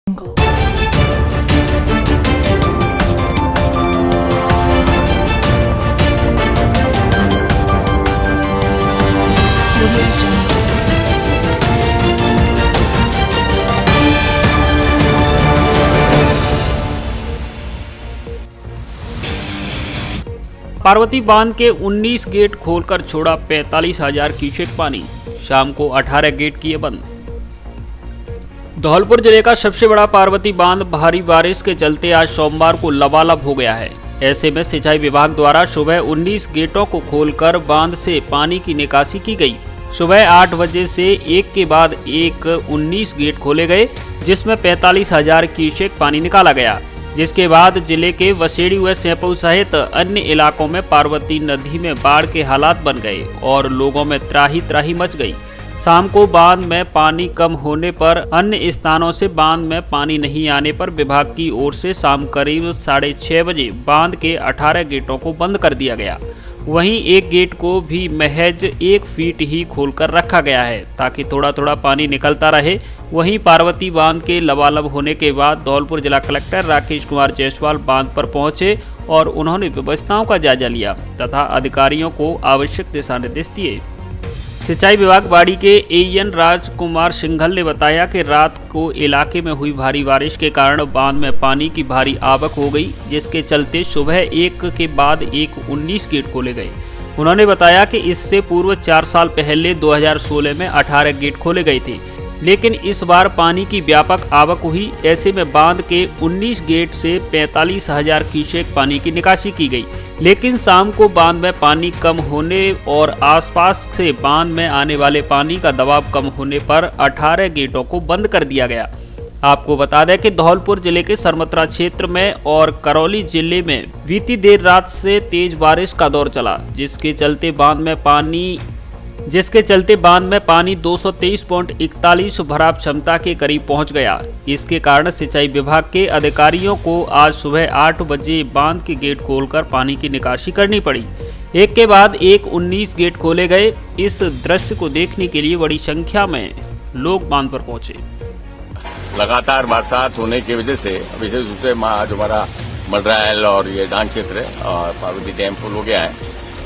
पार्वती बांध के 19 गेट खोलकर छोड़ा 45,000 क्यूसेक पानी, शाम को 18 गेट किए बंद। धौलपुर जिले का सबसे बड़ा पार्वती बांध भारी बारिश के चलते आज सोमवार को लबालब हो गया है। ऐसे में सिंचाई विभाग द्वारा सुबह 19 गेटों को खोलकर बांध से पानी की निकासी की गई। सुबह 8 बजे से एक के बाद एक 19 गेट खोले गए, जिसमें 45,000 क्यूसेक पानी निकाला गया, जिसके बाद जिले के वसेड़ी व सैंपऊ सहित अन्य इलाकों में पार्वती नदी में बाढ़ के हालात बन गए और लोगों में त्राही त्राही मच गई। शाम को बांध में पानी कम होने पर अन्य स्थानों से बांध में पानी नहीं आने पर विभाग की ओर से शाम करीब 6:30 बजे बांध के 18 गेटों को बंद कर दिया गया। वहीं एक गेट को भी महज 1 फीट ही खोलकर रखा गया है ताकि थोड़ा थोड़ा पानी निकलता रहे। वहीं पार्वती बांध के लबालब होने के बाद धौलपुर जिला कलेक्टर राकेश कुमार जायसवाल बांध पर पहुंचे और उन्होंने व्यवस्थाओं का जायजा लिया तथा अधिकारियों को आवश्यक दिशा निर्देश दिए। सिंचाई विभाग बाड़ी के एएन राजकुमार सिंघल ने बताया कि रात को इलाके में हुई भारी बारिश के कारण बांध में पानी की भारी आवक हो गई, जिसके चलते सुबह एक के बाद एक 19 गेट खोले गए। उन्होंने बताया कि इससे पूर्व 4 साल पहले 2016 में 18 गेट खोले गए थे, लेकिन इस बार पानी की व्यापक आवक हुई। ऐसे में बांध के 19 गेट से 45,000 क्यूसेक पानी की निकासी की गई, लेकिन शाम को बांध में पानी कम होने और आसपास से बांध में आने वाले पानी का दबाव कम होने पर 18 गेटों को बंद कर दिया गया। आपको बता दें कि धौलपुर जिले के सरमत्रा क्षेत्र में और करौली जिले में बीती देर रात से तेज बारिश का दौर चला, जिसके चलते बांध में पानी 223.41 भराव क्षमता के करीब पहुंच गया। इसके कारण सिंचाई विभाग के अधिकारियों को आज सुबह 8 बजे बांध के गेट खोलकर पानी की निकासी करनी पड़ी। एक के बाद एक 19 गेट खोले गए। इस दृश्य को देखने के लिए बड़ी संख्या में लोग बांध पर पहुंचे। लगातार बरसात होने की वजह से विशेष रूप से आज हमारा मडरायल और ये डांग क्षेत्र और पार्वती डैम फुल हो गया है।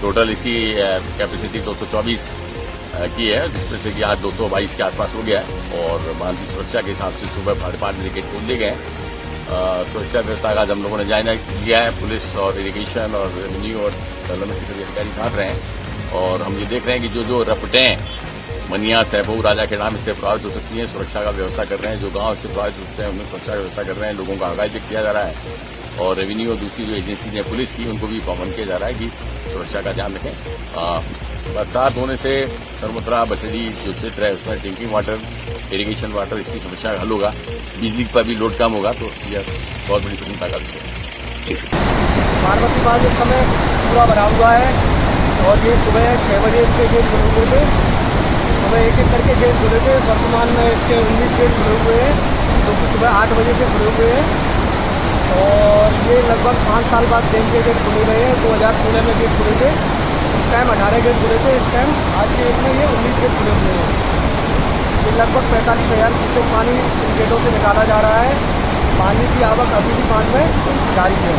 टोटल इसकी कैपेसिटी 224 की है, जिसमें से कि आज 222 के आसपास हो गया है और बांध की सुरक्षा के हिसाब से सुबह 5:30 बजे गेट खोल दिए गए। सुरक्षा व्यवस्था का आज हम लोगों ने जायजा किया है। पुलिस और इरिगेशन और रेवेन्यू और डेवलपमेंट के सभी अधिकारी साथ रहे हैं और हम ये देख रहे हैं कि जो रपटें मनिया सैंपऊ राजा के नाम इससे प्रभावित हो सकती हैं, सुरक्षा का व्यवस्था कर रहे हैं। जो गांव इससे प्रभावित होते हैं उनमें सुरक्षा का व्यवस्था कर रहे हैं। लोगों का आगाह किया जा रहा है और रेवेन्यू और दूसरी जो एजेंसी ने पुलिस की उनको भी पाबंद किया जा रहा है कि सुरक्षा का ध्यान रखें। बरसात होने से सरमुत्रा बसेड़ी जो क्षेत्र है उसमें ड्रिंकिंग वाटर, इरिगेशन वाटर, इसकी समस्या हल होगा। बिजली पर भी लोड कम होगा, तो यह बहुत बड़ी प्रसन्नता का विषय है। पार्वती बांध इस समय पूरा भरा हुआ है और ये सुबह 6 बजे इसके गेट खुले हुए थे। सुबह एक एक करके गेट खुले थे। वर्तमान में इसके 19 गेट खुले हुए हैं, जो कि सुबह 8 बजे से खुले हुए हैं और ये लगभग 5 साल बाद डैम के गेट खुले गए हैं। 2016 में गेट खुले थे, उस टाइम 18 गेट खुले थे। इस टाइम आज के डेट में ये 19 गेट खुले हुए हैं। ये लगभग 45,000 क्यूसेक पानी इन गेटों से निकाला जा रहा है। पानी की आवक अभी भी बांध में जारी है।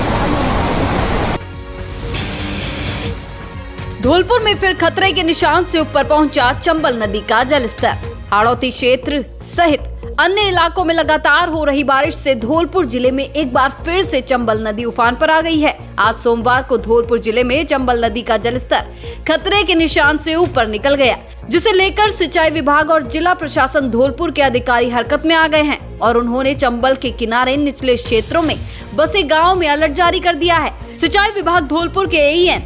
धौलपुर में फिर खतरे के निशान से ऊपर पहुंचा चंबल नदी का जलस्तर। हाड़ौती क्षेत्र सहित अन्य इलाकों में लगातार हो रही बारिश से धौलपुर जिले में एक बार फिर से चंबल नदी उफान पर आ गई है। आज सोमवार को धौलपुर जिले में चंबल नदी का जलस्तर खतरे के निशान से ऊपर निकल गया, जिसे लेकर सिंचाई विभाग और जिला प्रशासन धौलपुर के अधिकारी हरकत में आ गए हैं और उन्होंने चंबल के किनारे निचले क्षेत्रों में बसे गाँव में अलर्ट जारी कर दिया है। सिंचाई विभाग धौलपुर के एएन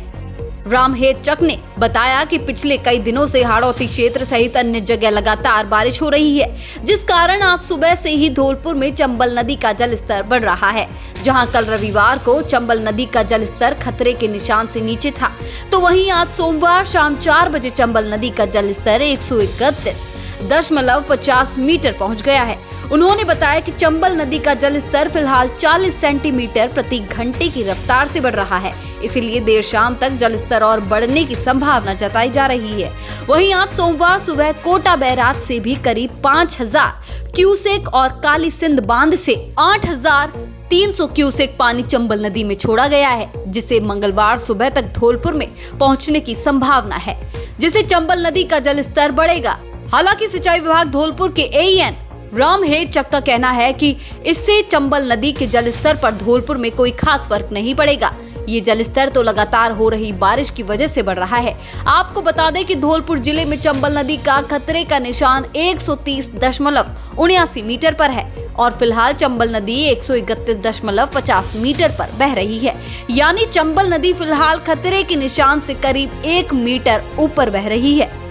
रामहेत चक ने बताया कि पिछले कई दिनों से हाड़ौती क्षेत्र सहित अन्य जगह लगातार बारिश हो रही है, जिस कारण आज सुबह से ही धौलपुर में चंबल नदी का जलस्तर बढ़ रहा है। जहां कल रविवार को चंबल नदी का जलस्तर खतरे के निशान से नीचे था, तो वहीं आज सोमवार शाम 4 बजे चंबल नदी का जलस्तर 131.50 मीटर पहुंच गया है। उन्होंने बताया कि चंबल नदी का जल स्तर फिलहाल 40 सेंटीमीटर प्रति घंटे की रफ्तार से बढ़ रहा है, इसीलिए देर शाम तक जल स्तर और बढ़ने की संभावना जताई जा रही है। वहीं आज सोमवार सुबह कोटा बैराज से भी करीब 5000 क्यूसेक और काली सिंध बांध से 8300 क्यूसेक पानी चंबल नदी में छोड़ा गया है, जिसे मंगलवार सुबह तक धौलपुर में पहुंचने की संभावना है, जिससे चंबल नदी का जल स्तर बढ़ेगा। हालांकि सिंचाई विभाग धौलपुर के एईएन रामहेचक का कहना है कि इससे चंबल नदी के जल स्तर पर धौलपुर में कोई खास फर्क नहीं पड़ेगा। ये जल स्तर तो लगातार हो रही बारिश की वजह से बढ़ रहा है। आपको बता दें कि धौलपुर जिले में चंबल नदी का खतरे का निशान 130.79 मीटर पर है और फिलहाल चंबल नदी 131.50 मीटर पर बह रही है, यानी चंबल नदी फिलहाल खतरे के निशान से करीब 1 मीटर ऊपर बह रही है।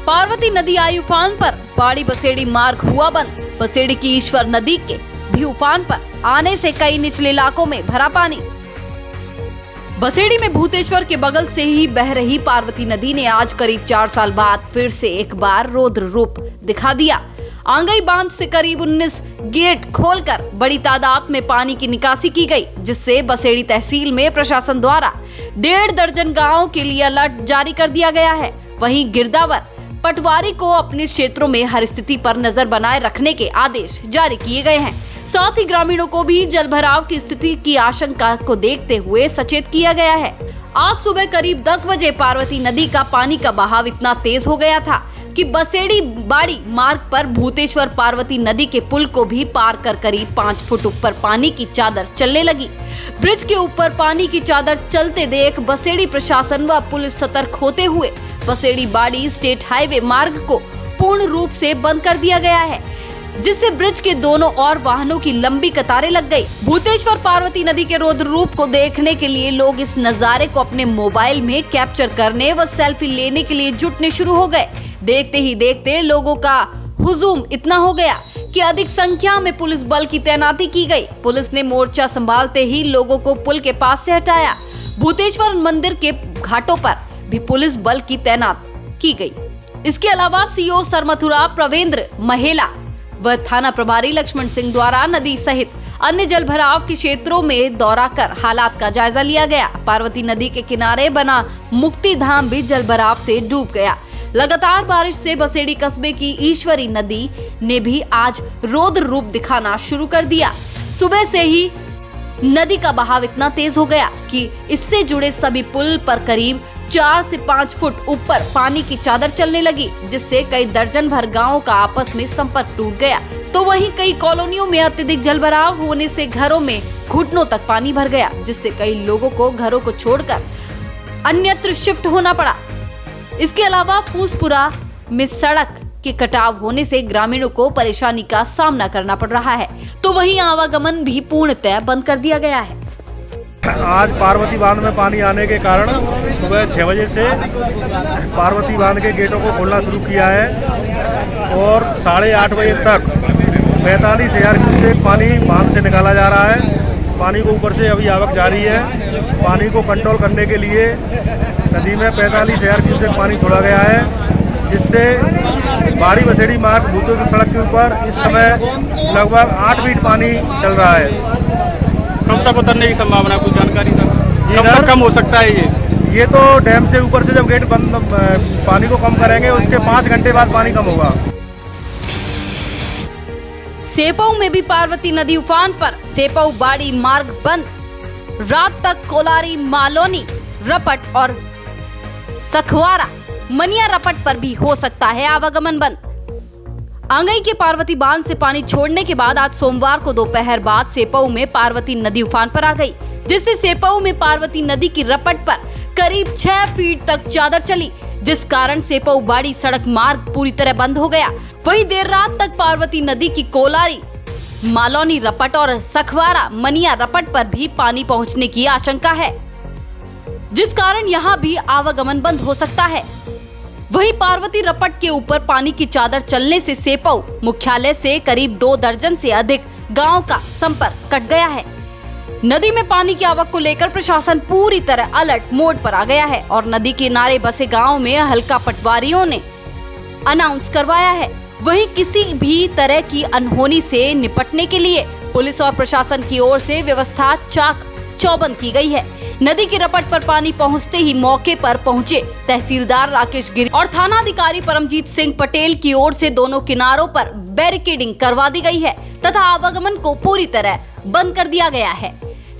पार्वती नदी आई उफान पर, बाड़ी बसेड़ी मार्ग हुआ बंद। बसेड़ी की ईश्वर नदी के भी उफान पर आने से कई निचले इलाकों में भरा पानी। बसेड़ी में भूतेश्वर के बगल से ही बह रही पार्वती नदी ने आज करीब 4 साल बाद फिर से एक बार रौद्र रूप दिखा दिया। आंगई बांध से करीब 19 गेट खोलकर बड़ी तादाद में पानी की निकासी की गई, जिससे बसेड़ी तहसील में प्रशासन द्वारा 1.5 दर्जन गाँव के लिए अलर्ट जारी कर दिया गया है। वहीं गिरदावर पटवारी को अपने क्षेत्रों में हर स्थिति पर नजर बनाए रखने के आदेश जारी किए गए हैं। साथ ही ग्रामीणों को भी जलभराव की स्थिति की आशंका को देखते हुए सचेत किया गया है। आज सुबह करीब 10 बजे पार्वती नदी का पानी का बहाव इतना तेज हो गया था कि बसेड़ी बाड़ी मार्ग पर भूतेश्वर पार्वती नदी के पुल को भी पार कर करीब 5 फुट ऊपर पानी की चादर चलने लगी। ब्रिज के ऊपर पानी की चादर चलते देख बसेड़ी प्रशासन व पुलिस सतर्क होते हुए बसेड़ी बाड़ी स्टेट हाईवे मार्ग को पूर्ण रूप से बंद कर दिया गया है, जिससे ब्रिज के दोनों ओर वाहनों की लंबी कतारें लग गई। भूतेश्वर पार्वती नदी के रौद्र रूप को देखने के लिए लोग इस नजारे को अपने मोबाइल में कैप्चर करने व सेल्फी लेने के लिए जुटने शुरू हो गए। देखते ही देखते लोगों का हुजूम इतना हो गया कि अधिक संख्या में पुलिस बल की तैनाती की गई। पुलिस ने मोर्चा संभालते ही लोगों को पुल के पास से हटाया। भूतेश्वर मंदिर के घाटों पर भी पुलिस बल की तैनात की गई। इसके अलावा सीओ सरमथुरा प्रवेंद्र महेला व थाना प्रभारी लक्ष्मण सिंह द्वारा नदी सहित अन्य जलभराव के क्षेत्रों में दौरा कर हालात का जायजा लिया गया। पार्वती नदी के किनारे बना मुक्ति धाम भी जलभराव से डूब गया। लगातार बारिश से बसेड़ी कस्बे की ईश्वरी नदी ने भी आज रौद्र रूप दिखाना शुरू कर दिया। सुबह से ही नदी का बहाव इतना तेज हो गया कि इससे जुड़े सभी पुल पर करीब 4 से 5 फुट ऊपर पानी की चादर चलने लगी, जिससे कई दर्जन भर गांवों का आपस में संपर्क टूट गया। तो वहीं कई कॉलोनियों में अत्यधिक जलभराव होने से घरों में घुटनों तक पानी भर गया, जिससे कई लोगों को घरों को छोड़कर अन्यत्र शिफ्ट होना पड़ा। इसके अलावा फूसपुरा में सड़क के कटाव होने से ग्रामीणों को परेशानी का सामना करना पड़ रहा है, तो वहीं आवागमन भी पूर्णतः बंद कर दिया गया है। आज पार्वती बांध में पानी आने के कारण सुबह 6 बजे से पार्वती बांध के गेटों को खोलना शुरू किया है और 8:30 बजे तक 45,000 क्यूसेक पानी बांध से निकाला जा रहा है। पानी को ऊपर से अभी आवक जारी है। पानी को कंट्रोल करने के लिए नदी में 45,000 क्यूसेक पानी छोड़ा गया है, जिससे बाड़ी बसेड़ी मार्ग भूतेश्वर सड़क के ऊपर इस समय लगभग 8 फीट पानी चल रहा है। कब तक उतरने की संभावना, कुछ जानकारी सर? कब तक कम हो सकता है ये तो डैम से ऊपर से जब गेट बंद पानी को कम करेंगे उसके 5 घंटे बाद पानी कम होगा। सेपऊ में भी पार्वती नदी उफान पर, सेपऊ बाड़ी मार्ग बंद। रात तक कोलारी, मालोनी, रपट और सखवारा, मनिया रपट पर भी हो सकता है आवागमन बंद। आंगई के पार्वती बांध से पानी छोड़ने के बाद आज सोमवार को दोपहर बाद सेपऊ में पार्वती नदी उफान पर आ गई, जिससे सेपऊ में पार्वती नदी की रपट पर करीब 6 फीट तक चादर चली, जिस कारण सेपऊ बाड़ी सड़क मार्ग पूरी तरह बंद हो गया। वहीं देर रात तक पार्वती नदी की कोलारी, मालोनी रपट और सखवारा, मनिया रपट पर भी पानी पहुंचने की आशंका है, जिस कारण यहां भी आवागमन बंद हो सकता है। वहीं पार्वती रपट के ऊपर पानी की चादर चलने से सेपऊ मुख्यालय से करीब 2 दर्जन से अधिक गांव का संपर्क कट गया है। नदी में पानी की आवक को लेकर प्रशासन पूरी तरह अलर्ट मोड पर आ गया है और नदी किनारे बसे गांव में हल्का पटवारियों ने अनाउंस करवाया है। वहीं किसी भी तरह की अनहोनी से निपटने के लिए पुलिस और प्रशासन की ओर से व्यवस्था चाक चौबंद की गई है। नदी की रपट पर पानी पहुंचते ही मौके पर पहुंचे तहसीलदार राकेश गिरी और थानाधिकारी परमजीत सिंह पटेल की ओर से दोनों किनारों पर बैरिकेडिंग करवा दी गई है तथा आवागमन को पूरी तरह बंद कर दिया गया है।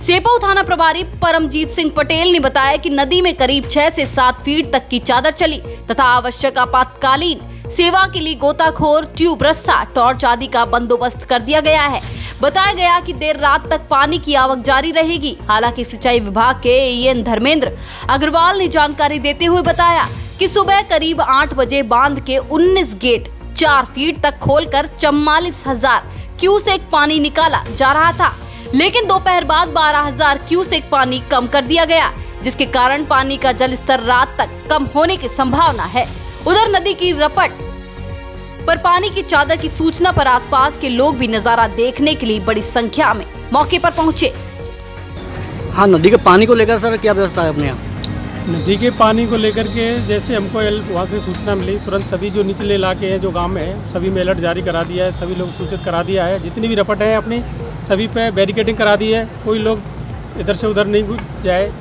सेपऊ थाना प्रभारी परमजीत सिंह पटेल ने बताया कि नदी में करीब 6 से 7 फीट तक की चादर चली तथा आवश्यक आपातकालीन सेवा के लिए गोताखोर, ट्यूब, रस्सा, टॉर्च आदि का बंदोबस्त कर दिया गया है। बताया गया कि देर रात तक पानी की आवक जारी रहेगी। हालांकि सिंचाई विभाग के एएन धर्मेंद्र अग्रवाल ने जानकारी देते हुए बताया कि सुबह करीब 8 बजे बांध के 19 गेट 4 फीट तक खोलकर 44,000 क्यूसेक पानी निकाला जा रहा था, लेकिन दोपहर बाद 12,000 क्यूसेक पानी कम कर दिया गया, जिसके कारण पानी का जल स्तर रात तक कम होने की संभावना है। उधर नदी की रपट पर पानी की चादर की सूचना पर आसपास के लोग भी नजारा देखने के लिए बड़ी संख्या में मौके पर पहुंचे। हाँ, नदी के पानी को लेकर सर क्या व्यवस्था है अपने यहाँ? नदी के पानी को लेकर के जैसे हमको वहाँ से सूचना मिली, तुरंत सभी जो निचले इलाके हैं, जो गांव में है, सभी में अलर्ट जारी करा दिया है, सभी लोग सूचित करा दिया है। जितनी भी रपट है अपनी सभी पे बैरिकेडिंग करा दी है, कोई लोग इधर से उधर नहीं जाए।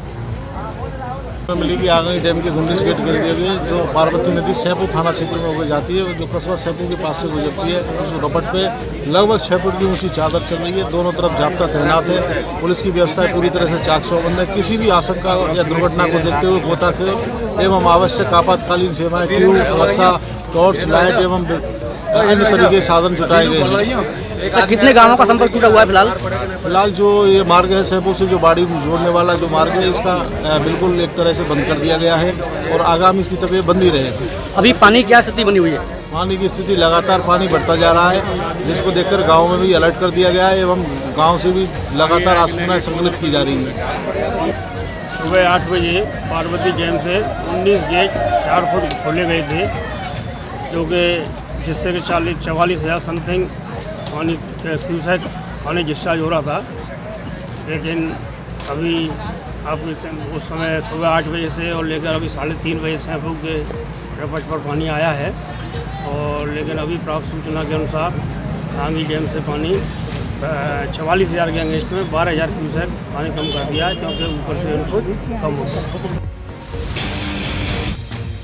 मिली कि आगंगी डैम के 19 गेट कर दिए गए, जो पार्वती नदी सेपऊ थाना क्षेत्र में होकर जाती है, जो कस्बा सेपऊ के पास से गुजरती है। उस रपट पे लगभग 6 फुट की ऊंची चादर चल रही है। दोनों तरफ जाब्ता तैनात है। पुलिस की व्यवस्था पूरी तरह से चाक चौबंद है। किसी भी आशंका या दुर्घटना को देखते हुए गोताखोर एवं आवश्यक आपातकालीन सेवाएं, ट्यूब, रस्सा, टॉर्च, लाइट एवं अन्य तरह के साधन जुटाए गए हैं। कितने गांवों का संपर्क टूटा हुआ है फिलहाल? फिलहाल जो ये मार्ग है सेपऊ से जो बाड़ी जोड़ने वाला जो मार्ग है, इसका बिल्कुल एक तरह से बंद कर दिया गया है और आगामी स्थिति तक ये बंद ही रहेगा। अभी पानी क्या स्थिति बनी हुई है? पानी की स्थिति लगातार पानी बढ़ता जा रहा है, जिसको देखकर गांव में भी अलर्ट कर दिया गया है एवं गांव से भी लगातार आसूचनाएं संकलित की जा रही हैं। सुबह 8 बजे पार्वती डैम से 19 गेट 4 फुट खोले गए थे, जो कि जिससे कि 44,000 समथिंग पानी क्यूसेक पानी डिस्चार्ज हो रहा था। लेकिन अभी आप उस समय सुबह 8 बजे से और लेकर अभी 3:30 बजे से हम लोग के रपट पर पानी आया है। और लेकिन अभी प्राप्त सूचना के अनुसार आगंगी डैम से पानी 44,000 के अगेंस्ट में 12,000 क्यूसेक पानी कम कर दिया है, क्योंकि ऊपर से उनको कम हो गया।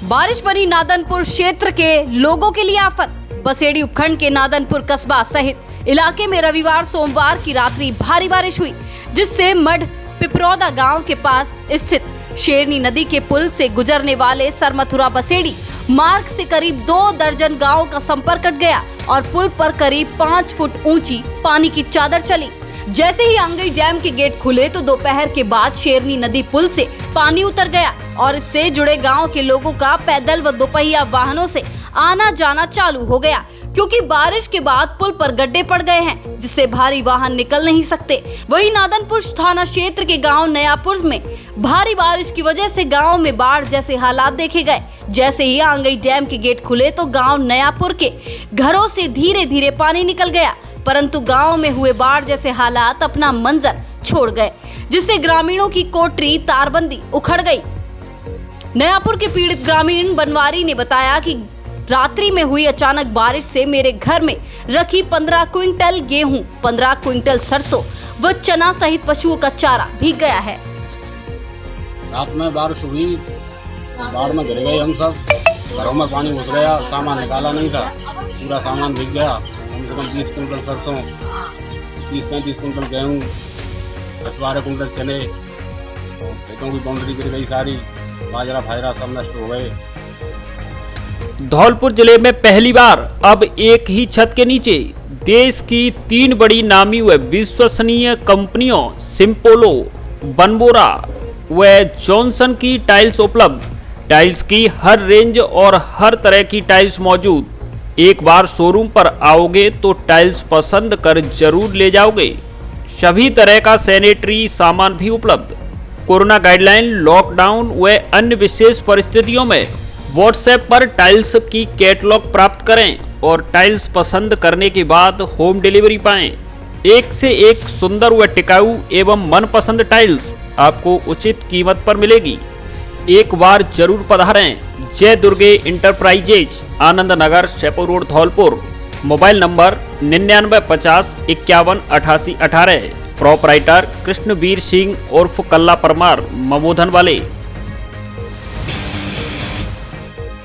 बारिश बनी नादनपुर क्षेत्र के लोगों के लिए आफत। बसेड़ी उपखंड के नादनपुर कस्बा सहित इलाके में रविवार सोमवार की रात्रि भारी बारिश हुई, जिससे मड पिपरौदा गांव के पास स्थित शेरनी नदी के पुल से गुजरने वाले सरमथुरा बसेड़ी मार्ग से करीब 2 दर्जन गांवों का संपर्क कट गया और पुल पर करीब 5 फुट ऊंची पानी की चादर चली। जैसे ही आंगई डैम के गेट खुले तो दोपहर के बाद शेरनी नदी पुल से पानी उतर गया और इससे जुड़े गांव के लोगों का पैदल व दोपहिया वाहनों से आना जाना चालू हो गया, क्योंकि बारिश के बाद पुल पर गड्ढे पड़ गए हैं, जिससे भारी वाहन निकल नहीं सकते। वहीं नादनपुर थाना क्षेत्र के गांव नयापुर में भारी बारिश की वजह से गांव में बाढ़ जैसे हालात देखे गए। जैसे ही आंगई डैम के गेट खुले तो गांव नयापुर के घरों से धीरे धीरे पानी निकल गया, परंतु गांव में हुए बाढ़ जैसे हालात अपना मंजर छोड़ गए, जिससे ग्रामीणों की कोठरी तारबंदी उखड़ गई। नयापुर के पीड़ित ग्रामीण बनवारी ने बताया कि रात्रि में हुई अचानक बारिश से मेरे घर में रखी 15 क्विंटल गेहूं, 15 क्विंटल सरसों व चना सहित पशुओं का चारा भीग गया है। रात में बारिश हुई, बाढ़ में गिर गए हम सब, घरों में पानी घुस गया, सामान निकाला नहीं था, पूरा सामान भीग गया। कम से कम 20 क्विंटल सरसों, 30-35 क्विंटल गेहूँ, 10-12 क्विंटल चने, खेतों की बाउंड्री गिर गई सारी, बाजरा फाजरा सब नष्ट हो गए। धौलपुर जिले में पहली बार अब एक ही छत के नीचे देश की 3 बड़ी नामी व विश्वसनीय कंपनियों सिम्पोलो, बनबोरा व जॉनसन की टाइल्स उपलब्ध। टाइल्स की हर रेंज और हर तरह की टाइल्स मौजूद। एक बार शोरूम पर आओगे तो टाइल्स पसंद कर जरूर ले जाओगे। सभी तरह का सैनिटरी सामान भी उपलब्ध। कोरोना गाइडलाइन, लॉकडाउन व अन्य विशेष परिस्थितियों में व्हाट्सएप पर टाइल्स की कैटलॉग प्राप्त करें और टाइल्स पसंद करने के बाद होम डिलीवरी पाएं। एक से एक सुंदर व टिकाऊ एवं मनपसंद टाइल्स आपको उचित कीमत पर मिलेगी। एक बार जरूर पधारें। Jai Durge Enterprises, Anand Nagar, Shepur Road, Dholpur. Mobile number 9950 51 88 18। Proprietor Krishnaveer Singh उर्फ कल्ला परमार, ममोधन वाले।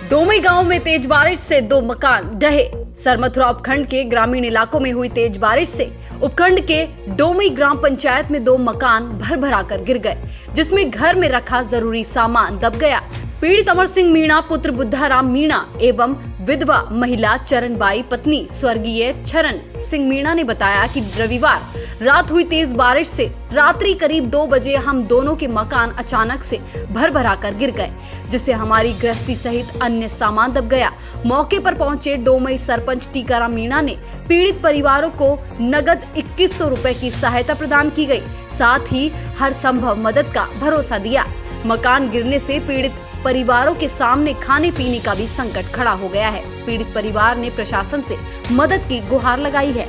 डोमई गांव में तेज बारिश से 2 मकान ढहे। सरमथुरा उपखंड के ग्रामीण इलाकों में हुई तेज बारिश से उपखंड के डोमई ग्राम पंचायत में 2 मकान भर-भराकर गिर गए, जिसमें घर में रखा जरूरी सामान दब गया। पीड़ित अमर सिंह मीणा पुत्र बुद्धाराम मीणा एवं विधवा महिला चरणबाई पत्नी स्वर्गीय चरण सिंह मीणा ने बताया कि रविवार रात हुई तेज बारिश से रात्रि करीब 2 बजे हम दोनों के मकान अचानक से भर-भराकर गिर गए, जिससे हमारी गृहस्थी सहित अन्य सामान दब गया। मौके पर पहुंचे डोमई सरपंच टीकाराम मीणा ने पीड़ित परिवारों को नगद 2100 रुपए की सहायता प्रदान की गई, साथ ही हर संभव मदद का भरोसा दिया। मकान गिरने से पीड़ित परिवारों के सामने खाने पीने का भी संकट खड़ा हो गया है। पीड़ित परिवार ने प्रशासन से मदद की गुहार लगाई है।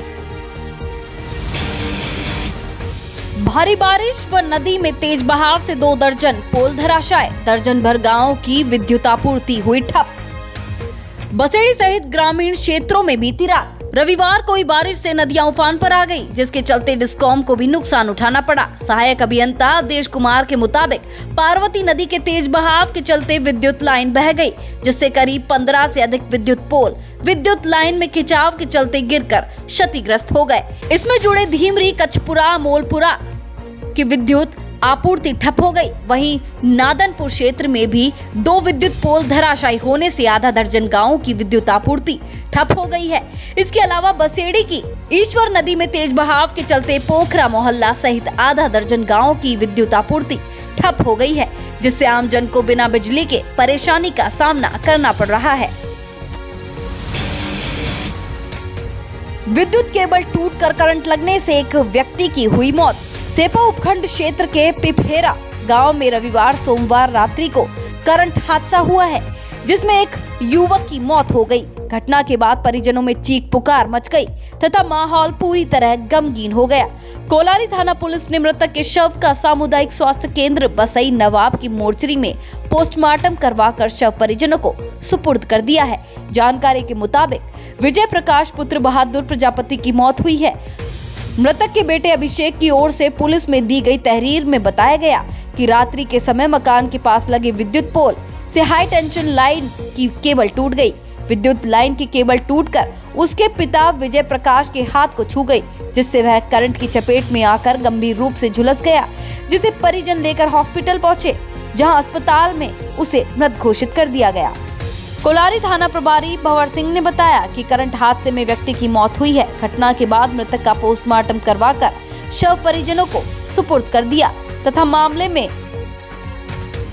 भारी बारिश व नदी में तेज बहाव से 2 दर्जन पोल धराशायी, दर्जन भर गांव की विद्युत आपूर्ति हुई ठप। बसेड़ी सहित ग्रामीण क्षेत्रों में बीती रात रविवार को ही बारिश से नदियां उफान पर आ गई, जिसके चलते डिस्कॉम को भी नुकसान उठाना पड़ा। सहायक अभियंता अवधेश कुमार के मुताबिक पार्वती नदी के तेज बहाव के चलते विद्युत लाइन बह गई, जिससे करीब 15 से अधिक विद्युत पोल विद्युत लाइन में खिंचाव के चलते गिरकर क्षतिग्रस्त हो गए। इसमें जुड़े धीमरी, कचपुरा, मोलपुरा की विद्युत आपूर्ति ठप हो गई। वहीं नादनपुर क्षेत्र में भी 2 विद्युत पोल धराशायी होने से आधा दर्जन गांवों की विद्युत आपूर्ति ठप हो गई है। इसके अलावा बसेड़ी की ईश्वर नदी में तेज बहाव के चलते पोखरा मोहल्ला सहित आधा दर्जन गांवों की विद्युत आपूर्ति ठप हो गई है, जिससे आमजन को बिना बिजली के परेशानी का सामना करना पड़ रहा है। विद्युत केबल टूटकर करंट लगने से एक व्यक्ति की हुई मौत। सेपा उपखंड क्षेत्र के पिपहेरा गांव में रविवार सोमवार रात्रि को करंट हादसा हुआ है, जिसमें एक युवक की मौत हो गई। घटना के बाद परिजनों में चीख पुकार मच गई तथा माहौल पूरी तरह गमगीन हो गया। कोलारी थाना पुलिस ने मृतक के शव का सामुदायिक स्वास्थ्य केंद्र बसई नवाब की मोर्चरी में पोस्टमार्टम करवाकर शव परिजनों को सुपुर्द कर दिया है। जानकारी के मुताबिक विजय प्रकाश पुत्र बहादुर प्रजापति की मौत हुई है। मृतक के बेटे अभिषेक की ओर से पुलिस में दी गई तहरीर में बताया गया कि रात्रि के समय मकान के पास लगे विद्युत पोल से हाई टेंशन लाइन की केबल टूट गई। विद्युत लाइन की केबल टूटकर उसके पिता विजय प्रकाश के हाथ को छू गई, जिससे वह करंट की चपेट में आकर गंभीर रूप से झुलस गया, जिसे परिजन लेकर हॉस्पिटल पहुंचे, जहां अस्पताल में उसे मृत घोषित कर दिया गया। कोलारी थाना प्रभारी भंवर सिंह ने बताया कि करंट हादसे में व्यक्ति की मौत हुई है। घटना के बाद मृतक का पोस्टमार्टम करवाकर शव परिजनों को सुपुर्द कर दिया तथा मामले में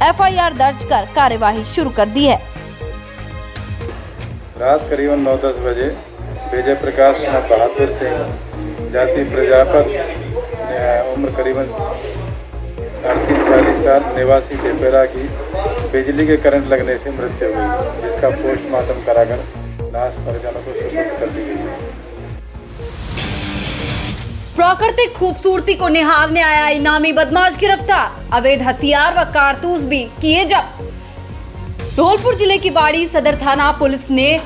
FIR दर्ज कर कार्यवाही शुरू कर दी है। रात करीबन 9-10 बजे विजय प्रकाश बहादुर सिंह जाति प्रजापत, उम्र करीबन 38-40 साल, निवासी पिपहेरा की बिजली के करंट लगने से मृत्यु हुई, जिसका पोस्टमार्टम कराकर लाश परिजनों को सुपुर्द कर दी गई है। प्राकृतिक खूबसूरती को निहारने आया इनामी बदमाश गिरफ्तार, अवैध हथियार व कारतूस भी किए जब्त। धौलपुर जिले की बाड़ी सदर थाना पुलिस ने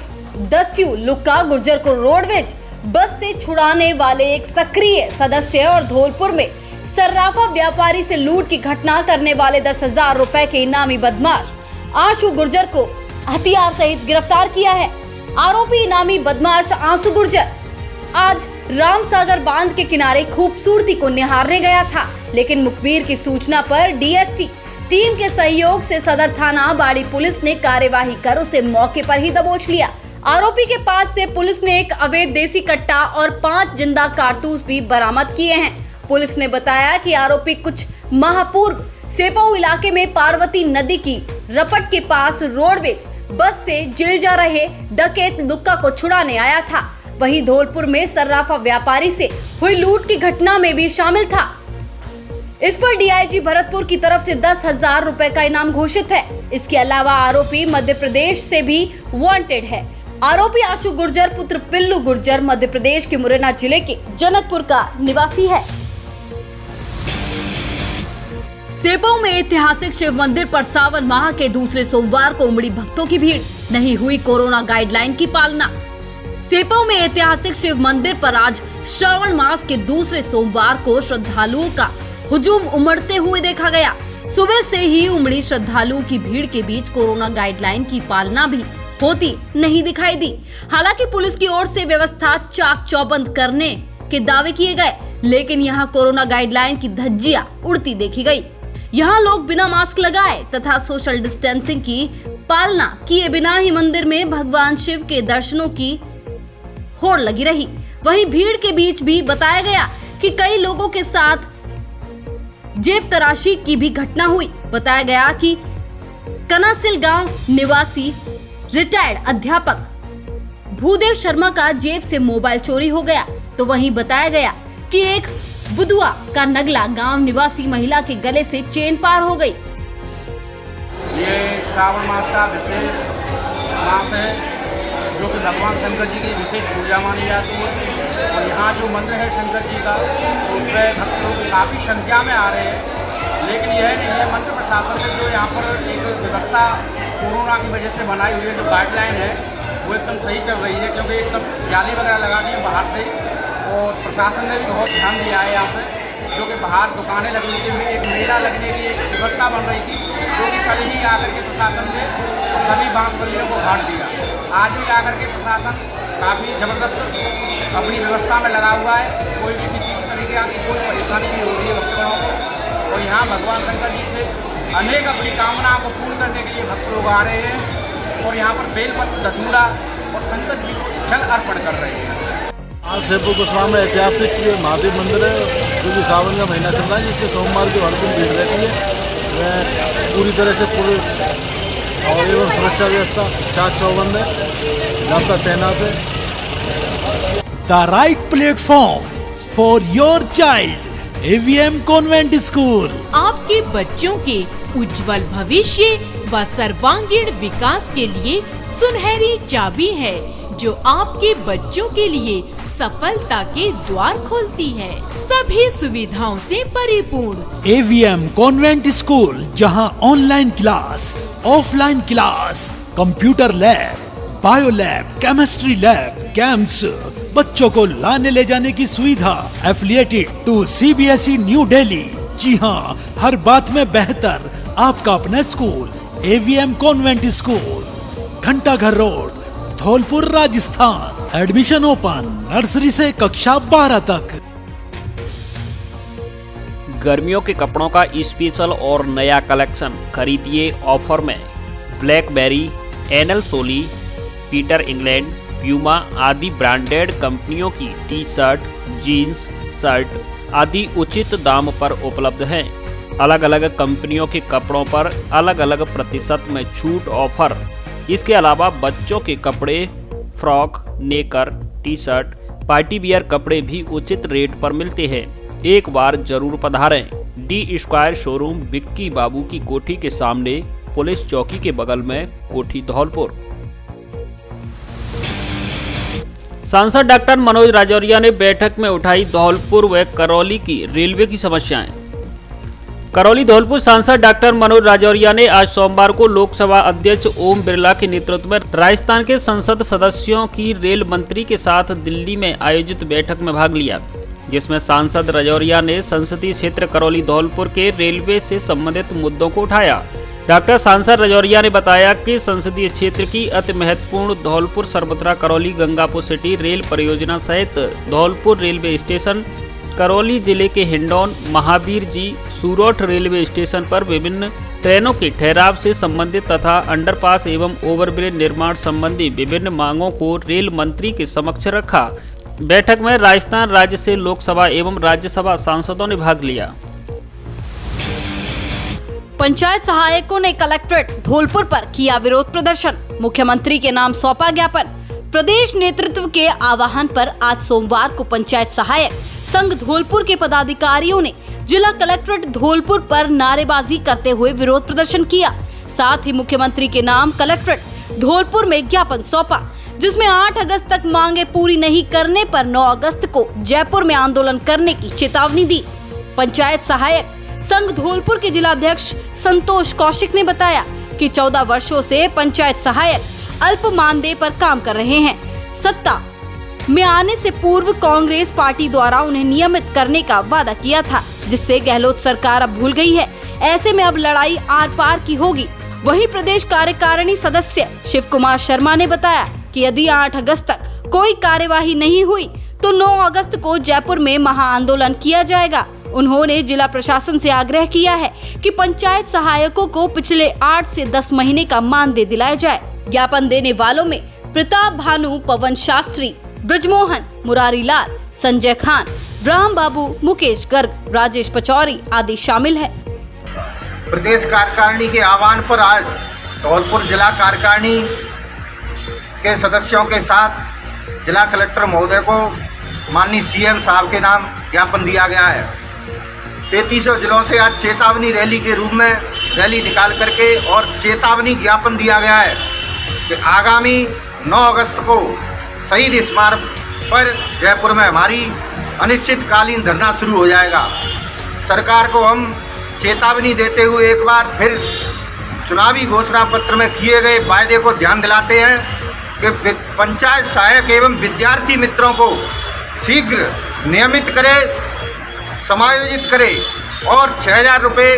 दस्यू लुक्का गुर्जर को रोडवेज बस से छुड़ाने वाले एक सक्रिय सदस्य और धौलपुर में सर्राफा व्यापारी से लूट की घटना करने वाले 10,000 रुपए के इनामी बदमाश आशु गुर्जर को हथियार सहित गिरफ्तार किया है। आरोपी इनामी बदमाश आशु गुर्जर आज रामसागर बांध के किनारे खूबसूरती को निहारने गया था, लेकिन मुखबिर की सूचना पर DST टीम के सहयोग से सदर थाना बाड़ी पुलिस ने कार्यवाही कर उसे मौके पर ही दबोच लिया। आरोपी के पास से पुलिस ने एक अवैध देसी कट्टा और 5 जिंदा कारतूस भी बरामद किए हैं। पुलिस ने बताया कि आरोपी कुछ माह पूर्व सेपाऊ इलाके में पार्वती नदी की रपट के पास रोडवेज बस से जेल जा रहे डकैत लुक्का को छुड़ाने आया था। वहीं धौलपुर में सर्राफा व्यापारी से हुई लूट की घटना में भी शामिल था। इस पर DIG भरतपुर की तरफ से 10,000 रुपए का इनाम घोषित है। इसके अलावा आरोपी मध्य प्रदेश से भी वांटेड है। आरोपी आशु गुर्जर पुत्र पिल्लू गुर्जर मध्य प्रदेश के मुरैना जिले के जनकपुर का निवासी है। सेपऊ में ऐतिहासिक शिव मंदिर पर सावन माह के दूसरे सोमवार को उमड़ी भक्तों की भीड़, नहीं हुई कोरोना गाइडलाइन की पालना। सेपऊ में ऐतिहासिक शिव मंदिर पर आज श्रावण मास के दूसरे सोमवार को श्रद्धालुओं का हुजूम उमड़ते हुए देखा गया। सुबह से ही उमड़ी श्रद्धालुओं की भीड़ के बीच कोरोना गाइडलाइन की पालना भी होती नहीं दिखाई दी। हालांकि पुलिस की ओर से व्यवस्था चाक चौबंद करने के दावे किए गए, लेकिन यहाँ कोरोना गाइडलाइन की धज्जियां उड़ती देखी गई। यहाँ लोग बिना मास्क लगाए तथा सोशल डिस्टेंसिंग की पालना किए बिना ही मंदिर में भगवान शिव के दर्शनों की होड़ लगी रही। वहीं भीड़ के बीच भी बताया गया कि कई लोगों के साथ जेब तराशी की भी घटना हुई। बताया गया कि कनासिल गांव निवासी रिटायर्ड अध्यापक भूदेव शर्मा का जेब से मोबाइल चोरी हो गया। तो वहीं बताया गया कि एक बुधुआ का नगला गांव निवासी महिला के गले से चेन पार हो गई। ये श्रावण मास का विशेष मास है, जो कि भगवान शंकर जी की विशेष पूजा मानी जाती है। और यहाँ जो मंदिर है शंकर जी का, उसमें भक्त लोग काफ़ी संख्या में आ रहे हैं। लेकिन यह नहीं है, मंदिर प्रशासन ने जो यहाँ पर एक व्यवस्था कोरोना की वजह से बनाई हुई है, जो गाइडलाइन है वो एकदम सही चल रही है, क्योंकि एकदम जाली वगैरह लगा दी है बाहर से। और प्रशासन ने भी बहुत ध्यान दिया है यहाँ पे, जो कि बाहर दुकानें लगने की एक मेला लगने की एक व्यवस्था बन रही थी, जो कि कल ही आकर के प्रशासन ने सभी बांसबल्लियों को काट दिया। आज भी आकर के प्रशासन काफ़ी ज़बरदस्त अपनी व्यवस्था में लगा हुआ है। कोई भी किसी तरीके की कोई परेशानी नहीं हो रही है भक्तों को। और यहाँ भगवान शंकर जी से अनेक अपनी कामनाओं को पूर्ण करने के लिए भक्त लोग आ रहे हैं और यहाँ पर बेलपत्र, धतूरा और शंकर जी को जल अर्पण कर रहे हैं। आज सेपू कुशवाहा में ऐतिहासिक महादेव मंदिर है, जो कि सावन का महीना चल रहा है, जिसके सोमवार की हर दिन भीड़ रहती है। वह पूरी तरह से पुलिस और एवं सुरक्षा व्यवस्था चाक चौबंद है, जाता तैनात है। The right platform for your child, AVM convent school. आपके बच्चों के उज्जवल भविष्य व सर्वांगीण विकास के लिए सुनहरी चाबी है, जो आपके बच्चों के लिए सफलता के द्वार खोलती है, सभी सुविधाओं से परिपूर्ण। AVM कॉन्वेंट स्कूल, जहां online class, offline class, computer lab, bio lab, chemistry lab, campus, बच्चों को लाने ले जाने की सुविधा, affiliated to CBSE New Delhi. जी हाँ, हर बात में बेहतर आपका अपना school AVM convent school, Ghantaghar Road, Dholpur, Rajasthan. Admission open, nursery से कक्षा 12 तक। गर्मियों के कपड़ों का स्पेशल और नया कलेक्शन खरीदिए ऑफर में। ब्लैकबेरी, एनएल सोली, पीटर इंग्लैंड, प्यूमा आदि ब्रांडेड कंपनियों की टी शर्ट, जीन्स, शर्ट आदि उचित दाम पर उपलब्ध हैं। अलग अलग कंपनियों के कपड़ों पर अलग अलग प्रतिशत में छूट ऑफर। इसके अलावा बच्चों के कपड़े, फ्रॉक, नेकर, टी शर्ट, पार्टी वियर कपड़े भी उचित रेट पर मिलते हैं। एक बार जरूर पधारें। डी स्क्वायर शोरूम, विक्की बाबू की कोठी के सामने, पुलिस चौकी के बगल में, कोठी, धौलपुर। सांसद डॉक्टर मनोज राजौरिया ने बैठक में उठाई धौलपुर व करौली की रेलवे की समस्याएं। करौली धौलपुर सांसद डॉक्टर मनोज राजौरिया ने आज सोमवार को लोकसभा अध्यक्ष ओम बिरला के नेतृत्व में राजस्थान के संसद सदस्यों की रेल मंत्री के साथ दिल्ली में आयोजित बैठक में भाग लिया, जिसमें सांसद राजौरिया ने संसदीय क्षेत्र करौली धौलपुर के रेलवे से संबंधित मुद्दों को उठाया। डॉक्टर सांसद राजौरिया ने बताया कि संसदीय क्षेत्र की अति महत्वपूर्ण धौलपुर सरबतरा करौली गंगापुर सिटी रेल परियोजना सहित धौलपुर रेलवे स्टेशन, करौली जिले के हिंडौन, महावीर जी, सूरोठ रेलवे स्टेशन पर विभिन्न ट्रेनों के ठहराव से संबंधित तथा अंडरपास एवं ओवरब्रिज निर्माण संबंधी विभिन्न मांगों को रेल मंत्री के समक्ष रखा। बैठक में राजस्थान राज्य से लोकसभा एवं राज्यसभा सांसदों ने भाग लिया। पंचायत सहायकों ने कलेक्ट्रेट धौलपुर पर किया विरोध प्रदर्शन, मुख्यमंत्री के नाम सौंपा ज्ञापन। प्रदेश नेतृत्व के आह्वान पर आज सोमवार को पंचायत सहायक संघ धौलपुर के पदाधिकारियों ने जिला कलेक्ट्रेट धौलपुर पर नारेबाजी करते हुए विरोध प्रदर्शन किया। साथ ही मुख्यमंत्री के नाम कलेक्ट्रेट धौलपुर में ज्ञापन सौंपा, जिसमें 8 अगस्त तक मांगे पूरी नहीं करने पर 9 अगस्त को जयपुर में आंदोलन करने की चेतावनी दी। पंचायत सहायक संघ धौलपुर के जिला अध्यक्ष संतोष कौशिक ने बताया कि 14 वर्षों से पंचायत सहायक अल्प मानदेय पर काम कर रहे हैं। सत्ता में आने से पूर्व कांग्रेस पार्टी द्वारा उन्हें नियमित करने का वादा किया था, जिससे गहलोत सरकार अब भूल गई है। ऐसे में अब लड़ाई आर पार की होगी। वहीं प्रदेश कार्यकारिणी सदस्य शिव कुमार शर्मा ने बताया कि यदि 8 अगस्त तक कोई कार्यवाही नहीं हुई तो 9 अगस्त को जयपुर में महाआंदोलन किया जाएगा। उन्होंने जिला प्रशासन से आग्रह किया है कि पंचायत सहायकों को पिछले 8 से 10 महीने का मानदेय दिलाया जाए। ज्ञापन देने वालों में प्रताप भानु, पवन शास्त्री, ब्रजमोहन, मुरारी लाल, संजय खान, राम बाबू, मुकेश गर्ग, राजेश पचौरी आदि शामिल है। प्रदेश कार्यकारिणी के आह्वान पर आज धौलपुर जिला कार्यकारिणी के सदस्यों के साथ जिला कलेक्टर महोदय को माननीय सीएम साहब के नाम ज्ञापन दिया गया है। 3300 जिलों से आज चेतावनी रैली के रूप में रैली निकाल करके और चेतावनी ज्ञापन दिया गया है कि आगामी 9 अगस्त को शहीद स्मारक पर जयपुर में हमारी अनिश्चितकालीन धरना शुरू हो जाएगा। सरकार को हम चेतावनी देते हुए एक बार फिर चुनावी घोषणा पत्र में किए गए वायदे को ध्यान दिलाते हैं कि पंचायत सहायक एवं विद्यार्थी मित्रों को शीघ्र नियमित करे, समायोजित करे और 6,000 रुपये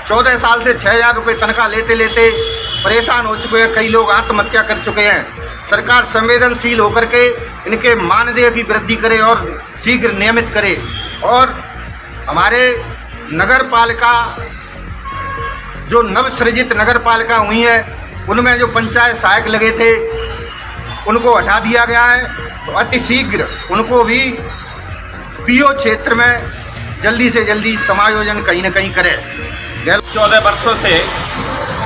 14 साल से 6,000 रुपये तनख्वाह लेते लेते परेशान हो चुके हैं। कई लोग आत्महत्या कर चुके हैं। सरकार संवेदनशील होकर के इनके मानदेय की वृद्धि करे और शीघ्र नियमित करे। और हमारे नगर पालिका जो नवसृजित नगर पालिका हुई है उनमें जो पंचायत सहायक लगे थे उनको हटा दिया गया है। तो अतिशीघ्र उनको भी पीओ क्षेत्र में जल्दी से जल्दी समायोजन कहीं न कहीं करें। 14 वर्षों से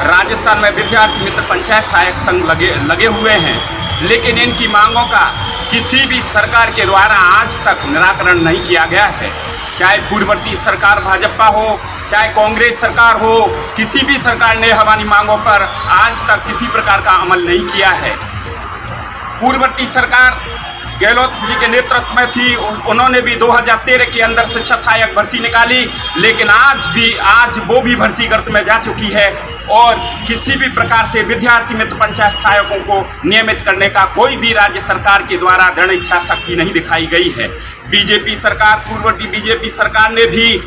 राजस्थान में विद्यार्थी मित्र पंचायत सहायक संघ लगे हुए हैं, लेकिन इनकी मांगों का किसी भी सरकार के द्वारा आज तक निराकरण नहीं किया गया है। चाहे पूर्ववर्ती सरकार भाजपा हो, चाहे कांग्रेस सरकार हो, किसी भी सरकार ने हमारी मांगों पर आज तक किसी प्रकार का अमल नहीं किया है। पूर्ववर्ती सरकार गहलोत जी के नेतृत्व में थी, उन्होंने भी 2013 के अंदर शिक्षा सहायक भर्ती निकाली, लेकिन आज वो भी भर्ती गर्त में जा चुकी है और किसी भी प्रकार से विद्यार्थी मित्र पंचायत सहायकों को नियमित करने का कोई भी राज्य सरकार के द्वारा दृढ़ इच्छा शक्ति नहीं दिखाई गई है। बीजेपी सरकार, पूर्ववर्ती बीजेपी सरकार ने भी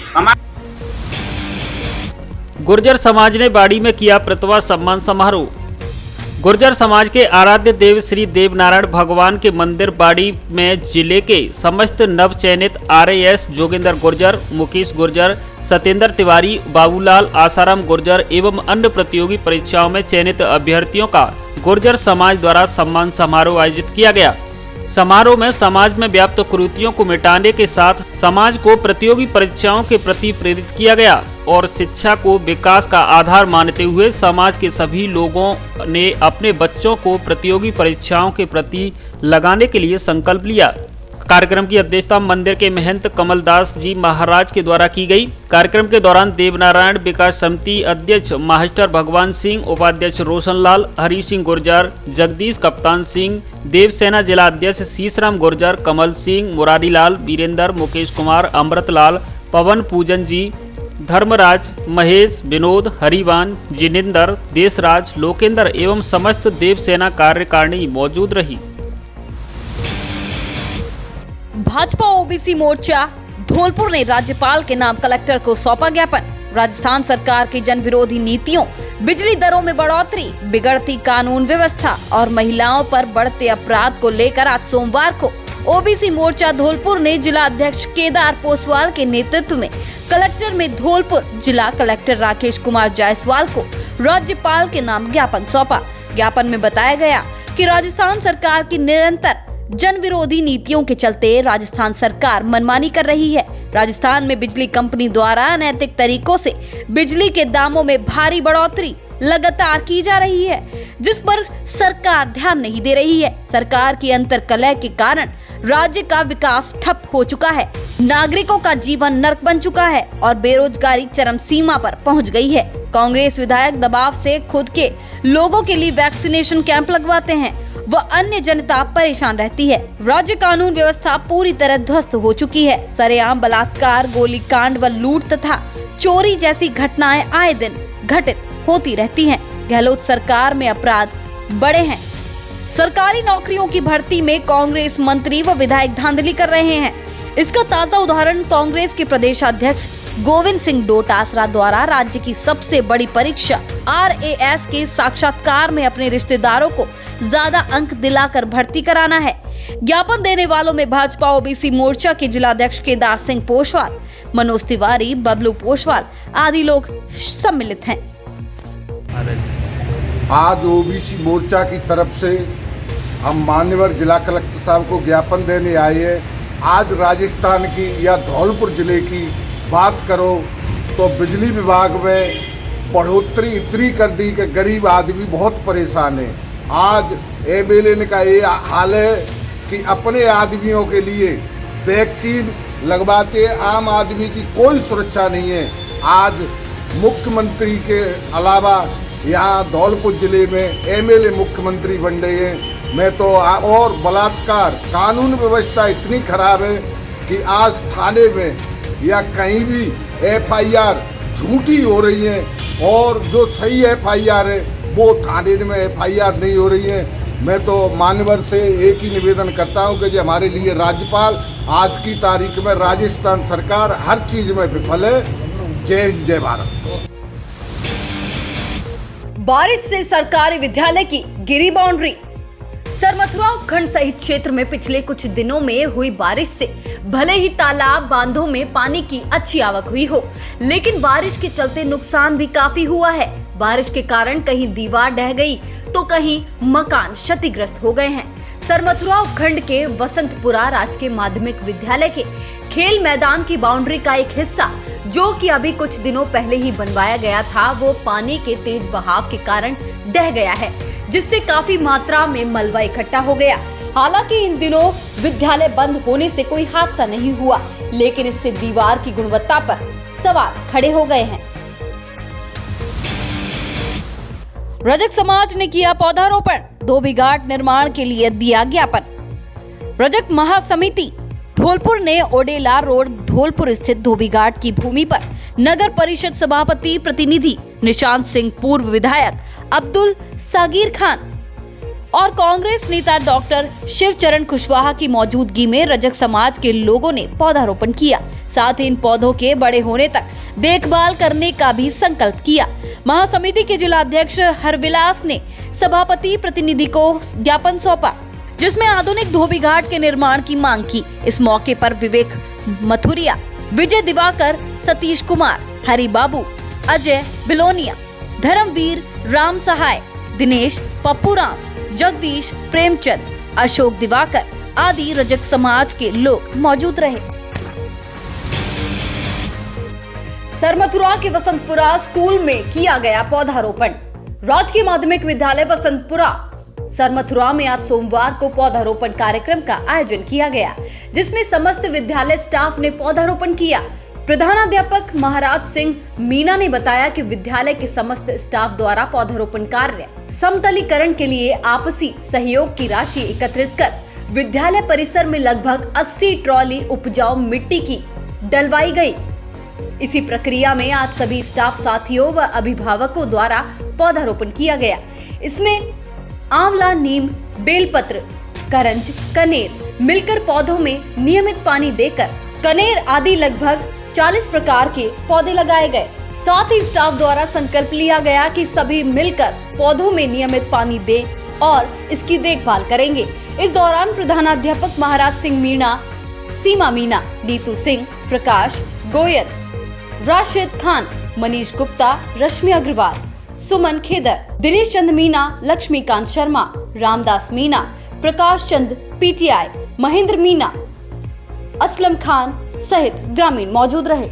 गुर्जर समाज ने बाड़ी में किया प्रतिभा सम्मान समारोह। गुर्जर समाज के आराध्य देव श्री देवनारायण भगवान के मंदिर बाड़ी में जिले के समस्त नव चयनित RAS जोगिंदर गुर्जर, मुकेश गुर्जर, सत्येंद्र तिवारी, बाबूलाल, आसाराम गुर्जर एवं अन्य प्रतियोगी परीक्षाओं में चयनित अभ्यर्थियों का गुर्जर समाज द्वारा सम्मान समारोह आयोजित किया गया। समारोह में समाज में व्याप्त कुरीतियों को मिटाने के साथ समाज को प्रतियोगी परीक्षाओं के प्रति प्रेरित किया गया और शिक्षा को विकास का आधार मानते हुए समाज के सभी लोगों ने अपने बच्चों को प्रतियोगी परीक्षाओं के प्रति लगाने के लिए संकल्प लिया। कार्यक्रम की अध्यक्षता मंदिर के महंत कमलदास जी महाराज के द्वारा की गई। कार्यक्रम के दौरान देवनारायण विकास समिति अध्यक्ष मास्टर भगवान सिंह, उपाध्यक्ष रोशनलाल, हरी सिंह गुर्जर, जगदीश कप्तान सिंह, देवसेना जिला अध्यक्ष शीशराम गुर्जर, कमल सिंह, मुरारी लाल, वीरेंद्र, मुकेश कुमार, अमृतलाल, पवन पूजन जी, धर्मराज, महेश, विनोद, हरिवान, जिनेंद्र, देशराज, लोकेंद्र एवं समस्त देवसेना कार्यकारिणी मौजूद रही। भाजपा ओबीसी मोर्चा धौलपुर ने राज्यपाल के नाम कलेक्टर को सौंपा ज्ञापन। राजस्थान सरकार की जन विरोधी नीतियों, बिजली दरों में बढ़ोतरी, बिगड़ती कानून व्यवस्था और महिलाओं पर बढ़ते अपराध को लेकर आज सोमवार को ओबीसी मोर्चा धौलपुर ने जिला अध्यक्ष केदार पोसवाल के नेतृत्व में कलेक्टर में धौलपुर जिला कलेक्टर राकेश कुमार जायसवाल को राज्यपाल के नाम ज्ञापन सौंपा। ज्ञापन में बताया गया कि राजस्थान सरकार की निरंतर जन विरोधी नीतियों के चलते राजस्थान सरकार मनमानी कर रही है। राजस्थान में बिजली कंपनी द्वारा अनैतिक तरीकों से बिजली के दामों में भारी बढ़ोतरी लगातार की जा रही है, जिस पर सरकार ध्यान नहीं दे रही है। सरकार की अंतर्कलह के कारण राज्य का विकास ठप हो चुका है, नागरिकों का जीवन नर्क बन चुका है और बेरोजगारी चरम सीमा पर पहुंच गई है। कांग्रेस विधायक दबाव से खुद के लोगों के लिए वैक्सीनेशन कैंप लगवाते हैं व अन्य जनता परेशान रहती है। राज्य कानून व्यवस्था पूरी तरह ध्वस्त हो चुकी है। सरेआम बलात्कार, गोलीकांड व लूट तथा चोरी जैसी घटनाएं आए दिन घटित होती रहती हैं। गहलोत सरकार में अपराध बढ़े हैं। सरकारी नौकरियों की भर्ती में कांग्रेस मंत्री व विधायक धांधली कर रहे हैं। इसका ताजा उदाहरण कांग्रेस के प्रदेश अध्यक्ष गोविंद सिंह डोटासरा द्वारा राज्य की सबसे बड़ी परीक्षा RAS के साक्षात्कार में अपने रिश्तेदारों को ज्यादा अंक दिलाकर भर्ती कराना है। ज्ञापन देने वालों में भाजपा OBC मोर्चा के जिलाध्यक्ष केदार सिंह पोशवाल, मनोज तिवारी, बबलू पोशवाल आदि लोग सम्मिलित हैं। आज OBC मोर्चा की तरफ से हम मान्यवर जिला कलेक्टर साहब को ज्ञापन देने आए हैं। आज राजस्थान की या धौलपुर जिले की बात करो तो बिजली विभाग में बढ़ोतरी इतनी कर दी कि गरीब आदमी बहुत परेशान है। आज MLA का ये हाल है कि अपने आदमियों के लिए वैक्सीन लगवाते आम आदमी की कोई सुरक्षा नहीं है। आज मुख्यमंत्री के अलावा यहाँ धौलपुर जिले में MLA मुख्यमंत्री बन रहे हैं। मैं तो और बलात्कार कानून व्यवस्था इतनी खराब है कि आज थाने में या कहीं भी FIR झूठी हो रही है और जो सही FIR है वो थाने में FIR नहीं हो रही है। मैं तो मान्यवर से एक ही निवेदन करता हूं कि जो हमारे लिए राज्यपाल आज की तारीख में राजस्थान सरकार हर चीज में विफल है। जय हिंद, जय भारत। बारिश से सरकारी विद्यालय की गिरी बाउंड्री। सरमथुरा उपखंड सहित क्षेत्र में पिछले कुछ दिनों में हुई बारिश से भले ही तालाब बांधों में पानी की अच्छी आवक हुई हो, लेकिन बारिश के चलते नुकसान भी काफी हुआ है। बारिश के कारण कहीं दीवार ढह गई तो कहीं मकान क्षतिग्रस्त हो गए हैं। सरमथुरा उपखंड के वसंतपुरा राजकीय माध्यमिक विद्यालय के खेल मैदान की बाउंड्री का एक हिस्सा, जो कि अभी कुछ दिनों पहले ही बनवाया गया था, वो पानी के तेज बहाव के कारण ढह गया है, जिससे काफी मात्रा में मलबा इकट्ठा हो गया। हालांकि इन दिनों विद्यालय बंद होने से कोई हादसा नहीं हुआ, लेकिन इससे दीवार की गुणवत्ता पर सवाल खड़े हो गए हैं। रजक समाज ने किया पौधारोपण, धोबी घाट निर्माण के लिए दिया ज्ञापन। रजक महासमिति धौलपुर ने ओडेला रोड धौलपुर स्थित धोबी घाट की भूमि पर नगर परिषद सभापति प्रतिनिधि निशांत सिंह, पूर्व विधायक अब्दुल सागिर खान और कांग्रेस नेता डॉक्टर शिवचरण कुशवाहा की मौजूदगी में रजक समाज के लोगों ने पौधारोपण किया। साथ ही इन पौधों के बड़े होने तक देखभाल करने का भी संकल्प किया। महासमिति के जिलाध्यक्ष हरविलास ने सभापति प्रतिनिधि को ज्ञापन सौंपा, जिसमें आधुनिक धोबी घाट के निर्माण की मांग की। इस मौके पर विवेक मथुरिया, विजय दिवाकर, सतीश कुमार, हरि बाबू, अजय बिलोनिया, धर्मवीर, राम सहाय, दिनेश, पप्पू राम, जगदीश, प्रेमचंद, अशोक दिवाकर आदि रजक समाज के लोग मौजूद रहे। सरमथुरा के वसंतपुरा स्कूल में किया गया पौधारोपण। राजकीय माध्यमिक विद्यालय वसंतपुरा सरमथुरा में आज सोमवार को पौधारोपण कार्यक्रम का आयोजन किया गया, जिसमें समस्त विद्यालय स्टाफ ने पौधारोपण किया। प्रधानाध्यापक महाराज सिंह मीना ने बताया कि विद्यालय के समस्त स्टाफ द्वारा पौधारोपण कार्य समतलीकरण के लिए आपसी सहयोग की राशि एकत्रित कर विद्यालय परिसर में लगभग 80 ट्रॉली उपजाऊ मिट्टी की डलवाई गई। इसी प्रक्रिया में आज सभी स्टाफ साथियों व अभिभावकों द्वारा पौधारोपण किया गया। इसमें आंवला, नीम, बेलपत्र, करंज, कनेर मिलकर पौधों में नियमित पानी देकर कनेर आदि लगभग 40 प्रकार के पौधे लगाए गए। साथ ही स्टाफ द्वारा संकल्प लिया गया कि सभी मिलकर पौधों में नियमित पानी दें और इसकी देखभाल करेंगे। इस दौरान प्रधानाध्यापक महाराज सिंह मीणा, सीमा मीना, नीतू सिंह, प्रकाश गोयल, राशिद खान, मनीष गुप्ता, रश्मि अग्रवाल, सुमन खेदर, दिनेश चंद मीना, लक्ष्मीकांत शर्मा, रामदास मीना, प्रकाश चंद PTI, महेंद्र मीना, असलम खान सहित ग्रामीण मौजूद रहे।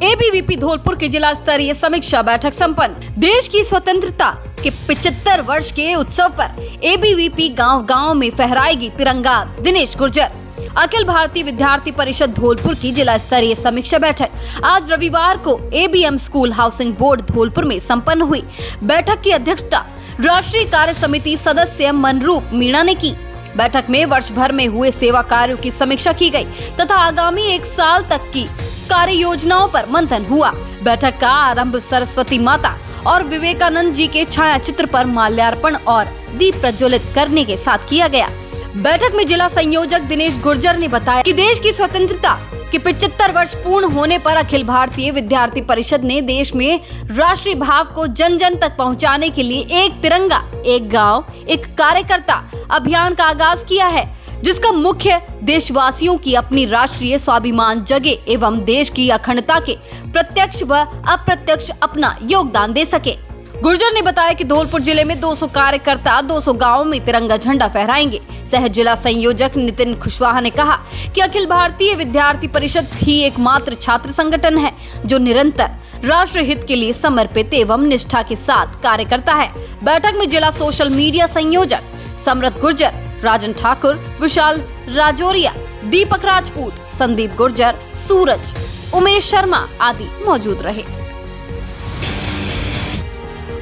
ABVP धौलपुर की जिला स्तरीय समीक्षा बैठक संपन्न। देश की स्वतंत्रता के 75 वर्ष के उत्सव पर ABVP गांव-गांव में फहराएगी तिरंगा। दिनेश गुर्जर। अखिल भारतीय विद्यार्थी परिषद धौलपुर की जिला स्तरीय समीक्षा बैठक आज रविवार को ABM school housing board Dholpur में संपन्न हुई। बैठक की अध्यक्षता राष्ट्रीय कार्य समिति सदस्य मनरूप मीणा ने की। बैठक में वर्ष भर में हुए सेवा कार्यों की समीक्षा की गई तथा आगामी 1 साल तक की कार्य योजनाओं पर मंथन हुआ। बैठक का आरंभ सरस्वती माता और विवेकानंद जी के छायाचित्र पर माल्यार्पण और दीप प्रज्वलित करने के साथ किया गया। बैठक में जिला संयोजक दिनेश गुर्जर ने बताया कि देश की स्वतंत्रता के 75 वर्ष पूर्ण होने पर अखिल भारतीय विद्यार्थी परिषद ने देश में राष्ट्रीय भाव को जन जन तक पहुंचाने के लिए एक तिरंगा, एक गांव, एक कार्यकर्ता अभियान का आगाज किया है, जिसका मुख्य देशवासियों की अपनी राष्ट्रीय स्वाभिमान जगे एवं देश की अखंडता के प्रत्यक्ष व अप्रत्यक्ष अपना योगदान दे सके। गुर्जर ने बताया कि धौलपुर जिले में 200 कार्यकर्ता 200 गांवों में तिरंगा झंडा फहराएंगे। सह जिला संयोजक नितिन खुशवाहा ने कहा कि अखिल भारतीय विद्यार्थी परिषद ही एकमात्र छात्र संगठन है जो निरंतर राष्ट्र हित के लिए समर्पित एवं निष्ठा के साथ कार्य करता है। बैठक में जिला सोशल मीडिया संयोजक समृत गुर्जर, राजन ठाकुर, विशाल राजौरिया, दीपक राजपूत, संदीप गुर्जर, सूरज, उमेश शर्मा आदि मौजूद रहे।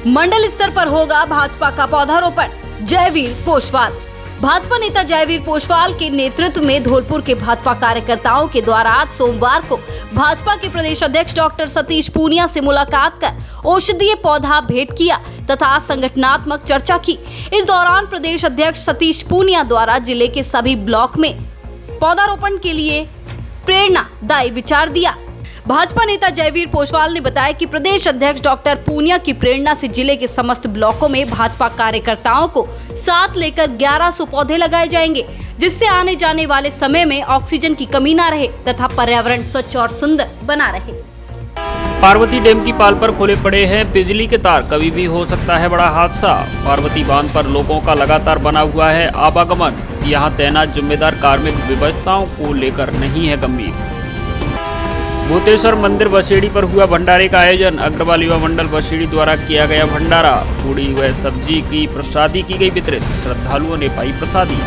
मंडल स्तर पर होगा भाजपा का पौधारोपण। जयवीर पोषवाल। भाजपा नेता जयवीर पोषवाल के नेतृत्व में धौलपुर के भाजपा कार्यकर्ताओं के द्वारा आज सोमवार को भाजपा के प्रदेश अध्यक्ष डॉक्टर सतीश पूनिया से मुलाकात कर औषधीय पौधा भेंट किया तथा संगठनात्मक चर्चा की। इस दौरान प्रदेश अध्यक्ष सतीश पूनिया द्वारा जिले के सभी ब्लॉक में पौधारोपण के लिए प्रेरणादायी विचार दिया। भाजपा नेता जयवीर पोषवाल ने बताया कि प्रदेश अध्यक्ष डॉक्टर पूनिया की प्रेरणा से जिले के समस्त ब्लॉकों में भाजपा कार्यकर्ताओं को साथ लेकर 1100 पौधे लगाए जाएंगे, जिससे आने जाने वाले समय में ऑक्सीजन की कमी न रहे तथा पर्यावरण स्वच्छ और सुंदर बना रहे। पार्वती डैम की पाल पर खुले पड़े हैं बिजली के तार, कभी भी हो सकता है बड़ा हादसा। पार्वती बांध पर लोगों का लगातार बना हुआ है आवागमन। यहाँ तैनात जिम्मेदार कार्मिक व्यवस्थाओं को लेकर नहीं है गंभीर। भूतेश्वर मंदिर बसेड़ी पर हुआ भंडारे का आयोजन। अग्रवाल युवा मंडल बसेड़ी द्वारा किया गया भंडारा। पूड़ी व सब्जी की प्रसादी की गई वितरित। श्रद्धालुओं ने पाई प्रसादी।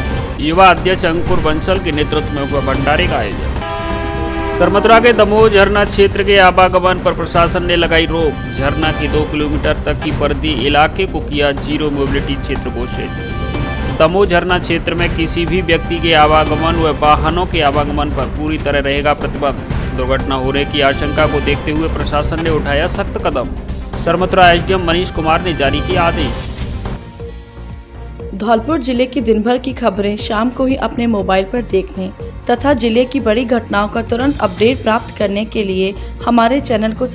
युवा अध्यक्ष अंकुर बंसल के नेतृत्व में हुआ भंडारे का आयोजन। सरमथुरा के दमोह झरना क्षेत्र के आवागमन पर प्रशासन ने लगाई रोक। झरना के 2 किलोमीटर तक की परिधि इलाके को किया जीरो मोबिलिटी क्षेत्र घोषित। दमोह झरना क्षेत्र में किसी भी व्यक्ति के आवागमन व वाहनों के आवागमन पर पूरी तरह रहेगा प्रतिबंध। दुर्घटना होने की आशंका को देखते हुए प्रशासन ने उठाया सख्त कदम। सरमथुरा एसडीएम मनीष कुमार ने जारी किया आदेश। धौलपुर जिले की दिन भर की खबरें शाम को ही अपने मोबाइल पर देखने तथा जिले की बड़ी घटनाओं का तुरंत अपडेट प्राप्त करने के लिए हमारे चैनल को